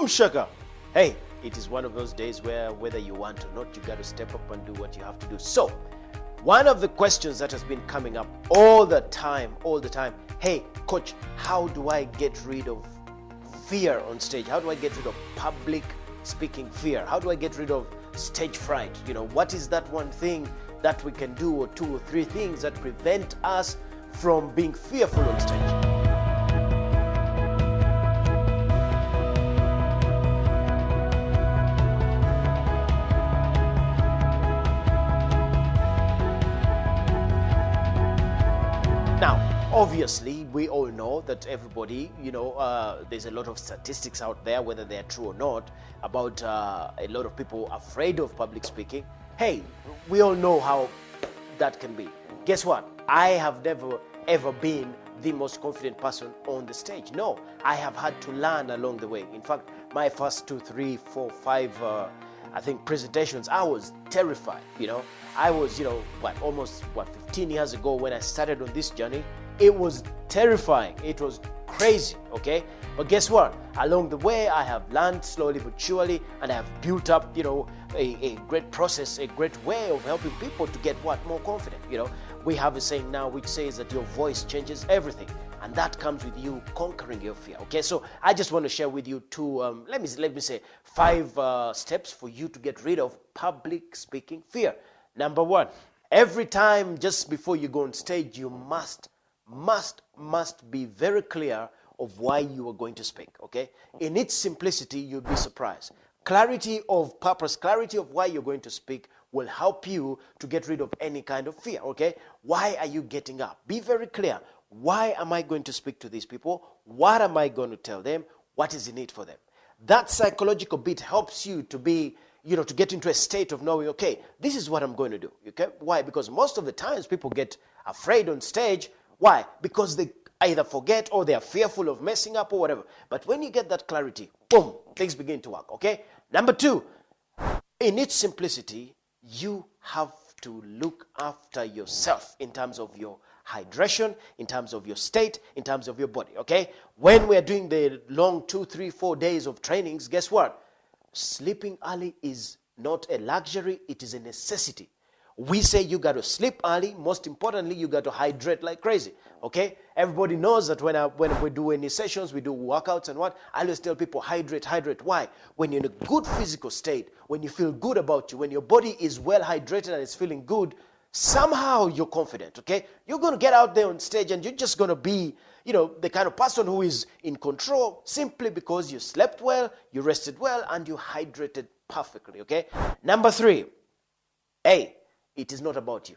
Boom shaka. Hey, it is one of those days where whether you want or not, you got to step up and do what you have to do. So, one of the questions that has been coming up all the time, hey, coach, how do I get rid of fear on stage? How do I get rid of public speaking fear? How do I get rid of stage fright? What is that one thing that we can do, or 2 or 3 things that prevent us from being fearful on stage? Now, obviously, we all know that everybody, there's a lot of statistics out there, whether they're true or not, about a lot of people afraid of public speaking. Hey, we all know how that can be. Guess what? I have never ever been the most confident person on the stage. No, I have had to learn along the way. In fact, my first 2, 3, 4, 5, presentations, I was terrified. I was, almost 15 years ago when I started on this journey. It was terrifying. It was crazy, okay? But guess what? Along the way, I have learned slowly but surely, and I have built up, a great process, a great way of helping people to get more confident. We have a saying now which says that your voice changes everything, and that comes with you conquering your fear. Okay, so I just want to share with you 2, let me say 5 steps for you to get rid of public speaking fear. Number 1, every time just before you go on stage, you must be very clear of why you are going to speak. Okay, in its simplicity, you'll be surprised. Clarity of purpose, clarity of why you're going to speak will help you to get rid of any kind of fear. Okay, why are you getting up? Be very clear. Why am I going to speak to these people? What am I going to tell them? What is in it for them? That psychological bit helps you to be, to get into a state of knowing, okay, this is what I'm going to do. Okay, why? Because most of the times people get afraid on stage. Why? Because they either forget or they are fearful of messing up or whatever. But when you get that clarity, boom, things begin to work. Okay. Number 2, in its simplicity, you have to look after yourself in terms of your hydration, in terms of your state, in terms of your body. Okay. When we're doing the long 2, 3, 4 days of trainings, guess what? Sleeping early is not a luxury, it is a necessity. We say you got to sleep early. Most importantly, you got to hydrate like crazy. Okay? Everybody knows that when we do any sessions, we do workouts and what, I always tell people, hydrate. Why? When you're in a good physical state, when you feel good about you, when your body is well hydrated and is feeling good, somehow you're confident. Okay? You're going to get out there on stage and you're just going to be, the kind of person who is in control simply because you slept well, you rested well, and you hydrated perfectly. Okay? Number 3, it is not about you.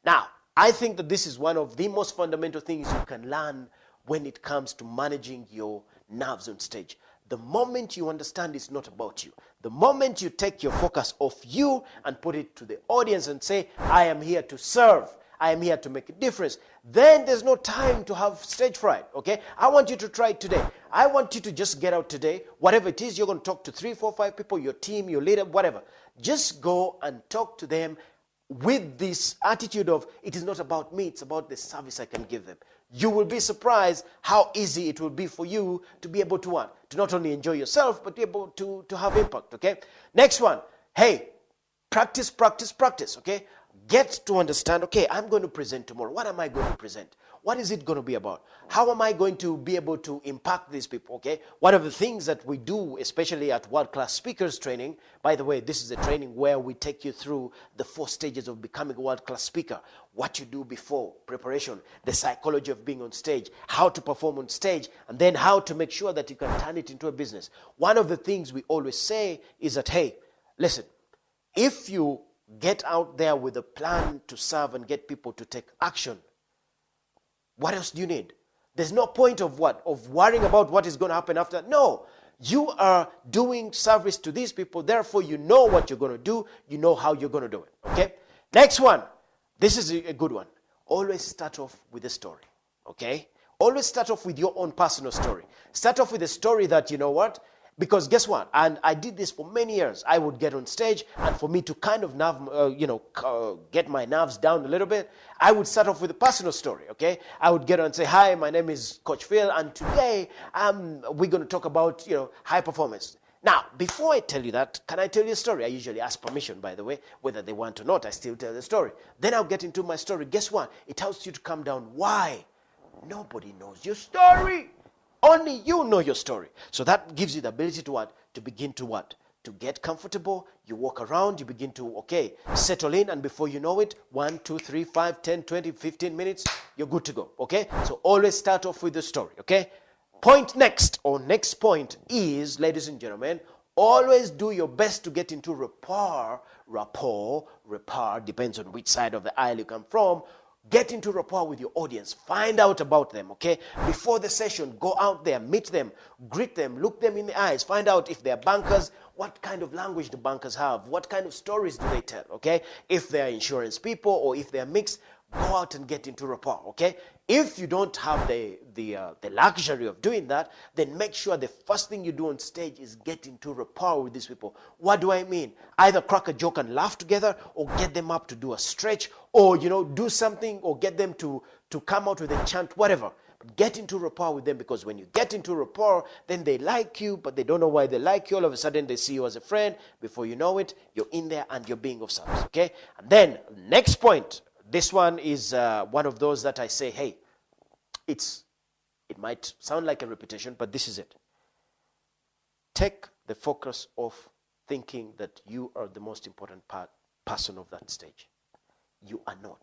Now, I think that this is one of the most fundamental things you can learn when it comes to managing your nerves on stage. The moment you understand it's not about you, the moment you take your focus off you and put it to the audience and say, I am here to serve, I am here to make a difference, then there's no time to have stage fright. Okay? I want you to try it today. I want you to just get out today, whatever it is, you're going to talk to 3, 4, 5 people, your team, your leader, whatever. Just go and talk to them with this attitude of, it is not about me, it's about the service I can give them. You will be surprised how easy it will be for you to be able to not only enjoy yourself, but be able to have impact. Okay? Next one, hey, practice, okay? Get to understand, okay, I'm going to present tomorrow. What am I going to present? What is it going to be about? How am I going to be able to impact these people, okay? One of the things that we do, especially at World Class Speakers Training, by the way, this is a training where we take you through the 4 stages of becoming a world-class speaker, what you do before, preparation, the psychology of being on stage, how to perform on stage, and then how to make sure that you can turn it into a business. One of the things we always say is that, hey, listen, if you get out there with a plan to serve and get people to take action, what else do you need? There's no point of worrying about what is going to happen after. No, you are doing service to these people. Therefore, you know what you're going to do. You know how you're going to do it. Okay? Next one. This is a good one. Always start off with a story. Okay? Always start off with your own personal story. Start off with a story that, Because guess what? And I did this for many years. I would get on stage, and for me to kind of get my nerves down a little bit, I would start off with a personal story, okay? I would get on and say, hi, my name is Coach Phill, and today we're going to talk about, high performance. Now, before I tell you that, can I tell you a story? I usually ask permission, by the way, whether they want or not, I still tell the story. Then I'll get into my story. Guess what? It helps you to calm down. Why? Nobody knows your story. Only you know your story. So that gives you the ability to what? To begin to what? To get comfortable. You walk around, you begin to, settle in, and before you know it, 1, 2, 3, 5, 10, 20, 15 minutes, you're good to go, okay? So always start off with the story, okay? Next point is, ladies and gentlemen, always do your best to get into rapport, depends on which side of the aisle you come from. Get into rapport with your audience. Find out about them, okay? Before the session, go out there, meet them, greet them, look them in the eyes. Find out if they're bankers, what kind of language do bankers have? What kind of stories do they tell, okay? If they're insurance people or if they're mixed, go out and get into rapport, okay? If you don't have the luxury of doing that, then make sure the first thing you do on stage is get into rapport with these people. What do I mean? Either crack a joke and laugh together, or get them up to do a stretch, or do something, or get them to come out with a chant, whatever. But get into rapport with them, because when you get into rapport, then they like you, but they don't know why they like you. All of a sudden, they see you as a friend. Before you know it, you're in there and you're being of service, okay? And then, next point. This one is one of those that I say, hey, it might sound like a repetition, but this is it. Take the focus off thinking that you are the most important person of that stage. You are not.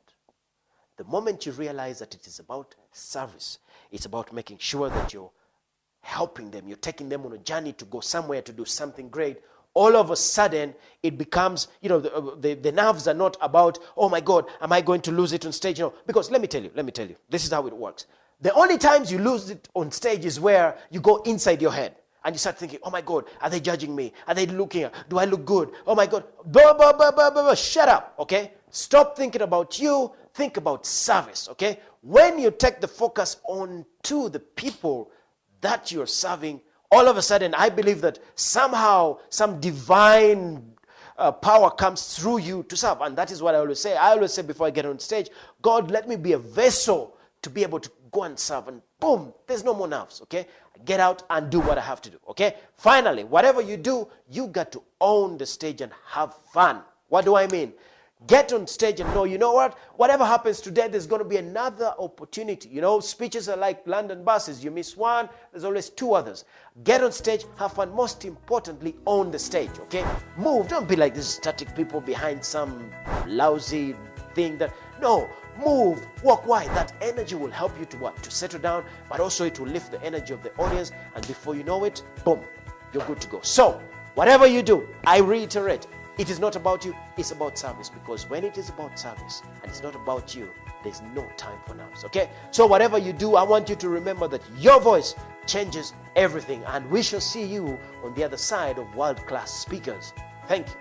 The moment you realize that it is about service, it's about making sure that you're helping them, you're taking them on a journey to go somewhere to do something great, all of a sudden, it becomes, the nerves are not about, oh my God, am I going to lose it on stage? Because let me tell you, this is how it works. The only times you lose it on stage is where you go inside your head and you start thinking, oh my God, are they judging me? Are they looking? Do I look good? Oh my God, shut up, okay? Stop thinking about you, think about service, okay? When you take the focus on to the people that you're serving, all of a sudden, I believe that somehow some divine power comes through you to serve. And that is what I always say. I always say before I get on stage, God, let me be a vessel to be able to go and serve. And boom, there's no more nerves, okay? Get out and do what I have to do, okay? Finally, whatever you do, you got to own the stage and have fun. What do I mean? Get on stage and know, you know what? Whatever happens today, there's going to be another opportunity. Speeches are like London buses. You miss one, there's always two others. Get on stage, have fun. Most importantly, own the stage, okay? Move. Don't be like these static people behind some lousy thing no, move, walk. Why? That energy will help you to what? To settle down, but also it will lift the energy of the audience, and before you know it, boom, you're good to go. So, whatever you do, I reiterate, it is not about you, it's about service. Because when it is about service and it's not about you, there's no time for nerves, okay? So whatever you do, I want you to remember that your voice changes everything. And we shall see you on the other side of world-class speakers. Thank you.